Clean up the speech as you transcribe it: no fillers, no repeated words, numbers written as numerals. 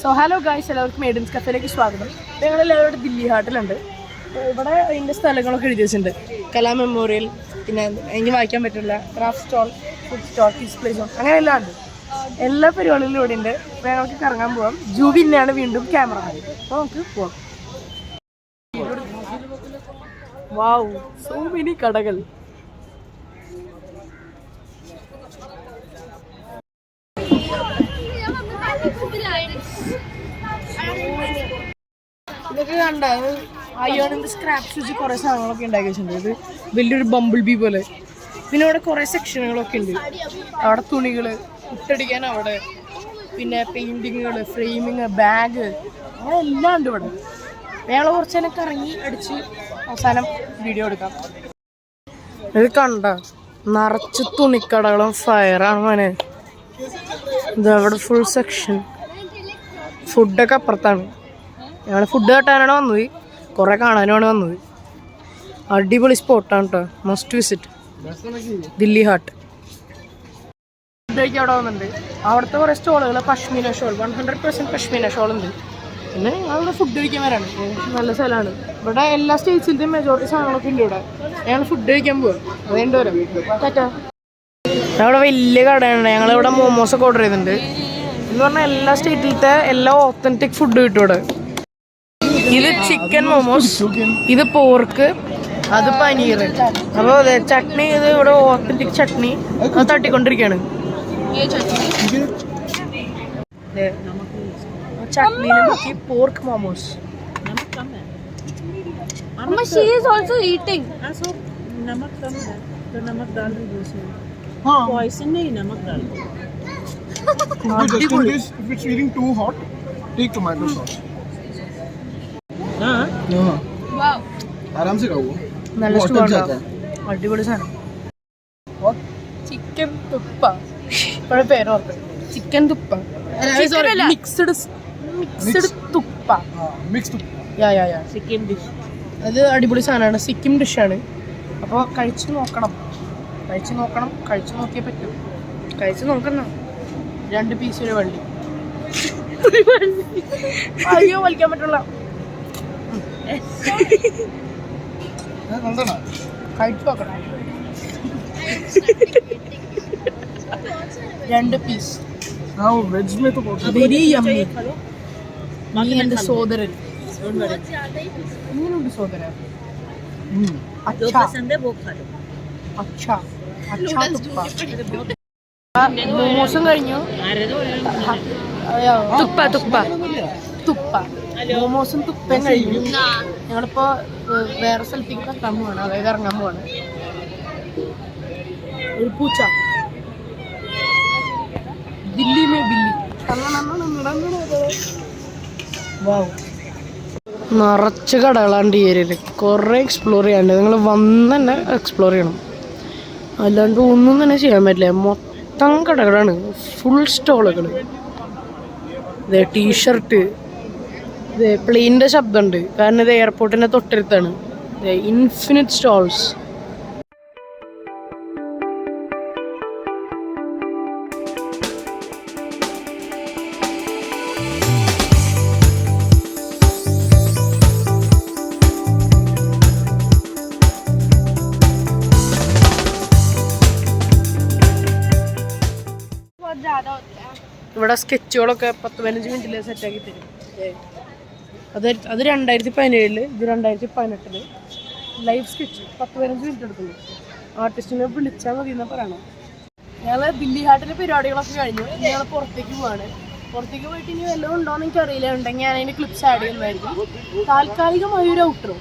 So hello guys, എല്ലാവർക്കും maidens കഫേയിലേക്ക് സ്വാഗതം. ഞങ്ങളെല്ലാവരും ദില്ലി ഹാർട്ടിലുണ്ട്. ഇവിടെ അതിൻ്റെ സ്ഥലങ്ങളൊക്കെ എഴുതി വെച്ചിട്ടുണ്ട്. കലാ മെമ്മോറിയൽ, പിന്നെ എനിക്ക് വായിക്കാൻ പറ്റില്ല, craft stall, food stall, kids play zone, അങ്ങനെ എല്ലാം ഉണ്ട്. എല്ലാ പരിപാടികളും ഇവിടെ ഉണ്ട്. അപ്പോൾ ഞങ്ങൾക്ക് കറങ്ങാൻ പോവാം. ജൂവിനെയാണ് വീണ്ടും ക്യാമറ. അപ്പോൾ നമുക്ക് പോവാം. വാവ്, സോ മെനി കടകൾ. ഇതൊക്കെ കണ്ട അയ്യോണിന്റെ സ്ക്രാപ്സ് വെച്ച് കുറെ സാധനങ്ങളൊക്കെ ഉണ്ടാക്കി വെച്ചിട്ടുണ്ട്. ഇത് വലിയൊരു ബംബിൾ ബി പോലെ. പിന്നെ അവിടെ കുറെ സെക്ഷനുകളൊക്കെ ഉണ്ട്. അവിടെ തുണികള് കുട്ടടിക്കാൻ, അവിടെ പിന്നെ പെയിന്റിങ്ങുകള്, ഫ്രെയിമിങ്, ബാഗ്, അങ്ങനെ എല്ലാം ഉണ്ട് ഇവിടെ. ഞങ്ങൾ കുറച്ച് നേരം കറങ്ങി അടിച്ച് അവസാനം വീഡിയോ എടുക്കാം. ഇത് കണ്ട നിറച്ച് തുണിക്കടകളും ഫയറാണ് മോനെ. ഇതവിടെ ഫുൾ സെക്ഷൻ. ഫുഡൊക്കെ അപ്പുറത്താണ്. ഞങ്ങൾ ഫുഡ് കട്ടാനാണ് വന്നത്, കുറേ കാണാനുമാണ് വന്നത്. അടിപൊളി സ്പോട്ടാണ് കേട്ടോ, must visit Delhi heart. Food കഴിക്കാൻ അവിടെ വന്നിട്ടുണ്ട്. അവിടുത്തെ കുറേ സ്റ്റോളുകൾ പഷ്മീന ഷോൾ, 100% പഷ്മീന ഷോൾ ഉണ്ട്. പിന്നെ ഞങ്ങൾ ഫുഡ് കഴിക്കാൻ വരാണ്. നല്ല സ്ഥലമാണ്. ഇവിടെ എല്ലാ സ്റ്റേറ്റ്സിൻ്റെയും മെജോറിറ്റി സാധനങ്ങളൊക്കെ ഉണ്ട്. ഇവിടെ ഞങ്ങൾ ഫുഡ് കഴിക്കാൻ പോവാം. അതുകൊണ്ട് വരാം. അവിടെ വലിയ കടയാണ്. ഞങ്ങളിവിടെ മോമോസൊക്കെ ഓർഡർ ചെയ്തിട്ടുണ്ട്. എന്ന് പറഞ്ഞാൽ എല്ലാ സ്റ്റേറ്റിലത്തെ എല്ലാ ഓത്തൻറ്റിക് ഫുഡ് കിട്ടും ഇവിടെ. ഇത് ചിക്കൻ മോമോസ്, ഇത് പോർക്ക്, അത് പനീർ. അപ്പോൾ അതെ ചട്നി, ഇത് ഇവിടെ ഓത്തൻറ്റിക് ചട്നി അത് തട്ടിക്കൊണ്ടിരിക്കുകയാണ്. ചട്നിനെ നോക്കി pork momos. She is also eating. So नमक कम है तो नमक डाल दो उसमें. Poison नहीं, नमक डाल दो. If it's feeling too hot, take tomato sauce. हाँ. Wow. आराम से खाओ. നല്ല ഇഷ്ടമാണ്. അടിപൊളി സാധനം. ചിക്കൻ തുപ്പ. ഇപ്പോഴെ പേരോർത്ത് ചിക്കൻ തുപ്പ. മിക്സ്ഡ് തുപ്പ. Mixed. യാ सिक्किम डिश. അത് അടിപൊളി സാധനമാണ്. സിക്കിം ഡിഷാണ്. അപ്പോൾ കഴിച്ചു നോക്കണം. കഴിച്ചു നോക്കിയേ പറ്റൂ. കഴിച്ചു നോക്കണം. 2 പീസ് ഒരു വള്ളി. അയ്യോ, വലിക്കാൻ പറ്റില്ല. കഴിച്ചു നോക്കണം. 2 പീസ്. हाँ वो वेज में तो बहुत വെരി യമ്മി. നീ എൻ്റെ സോദരൻ. നീനുണ്ട് സോദരൻ. जो पसंद है वो खा लो. അച്ഛാ മോമോസും കഴിഞ്ഞു. തുപ്പ മോമോസും തുപ്പയും കഴിഞ്ഞു. ഞങ്ങളിപ്പോ വേറെ സ്ഥലത്തേക്ക് എത്താൻ പോവാണ്, അതായത് ഇറങ്ങാൻ പോവാണ്. ഒരു പൂച്ച ദില്ലി മേ ബില്ലി. വാവ്, നിറച്ച് കടകളാണ്ട് ഈ ഏരിയയിൽ. കുറേ എക്സ്പ്ലോർ ചെയ്യാണ്ട്. നിങ്ങൾ വന്ന് തന്നെ എക്സ്പ്ലോർ ചെയ്യണം, അല്ലാണ്ട് ഒന്നും തന്നെ ചെയ്യാൻ പറ്റില്ല. മൊത്തം കടകളാണ്, ഫുൾ സ്റ്റോളുകൾ. ഇതേ ടീഷർട്ട്, ഇതേ പ്ലെയിനിൻ്റെ ശബ്ദമുണ്ട്, കാരണം ഇത് എയർപോർട്ടിൻ്റെ തൊട്ടടുത്താണ്. Infinite stalls. ഇവിടെ സ്കെച്ചുകളൊക്കെ 10-15 മിനിറ്റിൽ സെറ്റാക്കി തരും. അത് 2017, ഇത് 2018. ലൈവ് സ്കെച്ച് 10-15 മിനിറ്റ് എടുക്കുന്നു. ആർട്ടിസ്റ്റിനെ വിളിച്ചാൽ മതി എന്നാണ് പറയണം. ഞങ്ങൾ ദില്ലി ഹാർട്ടിലെ പരിപാടികളൊക്കെ കഴിഞ്ഞു. ഞങ്ങൾ പുറത്തേക്ക് പോവാണ്. പുറത്തേക്ക് പോയിട്ട് ഇനി വല്ലതും ഉണ്ടോ എന്ന് എനിക്കറിയില്ല. ഉണ്ടെങ്കിൽ ഞാൻ അതിന് ക്ലിപ്സ് ആഡ് ചെയ്യുന്നതായിരിക്കും. താൽക്കാലികമായി ഒരു ഔട്ടറോ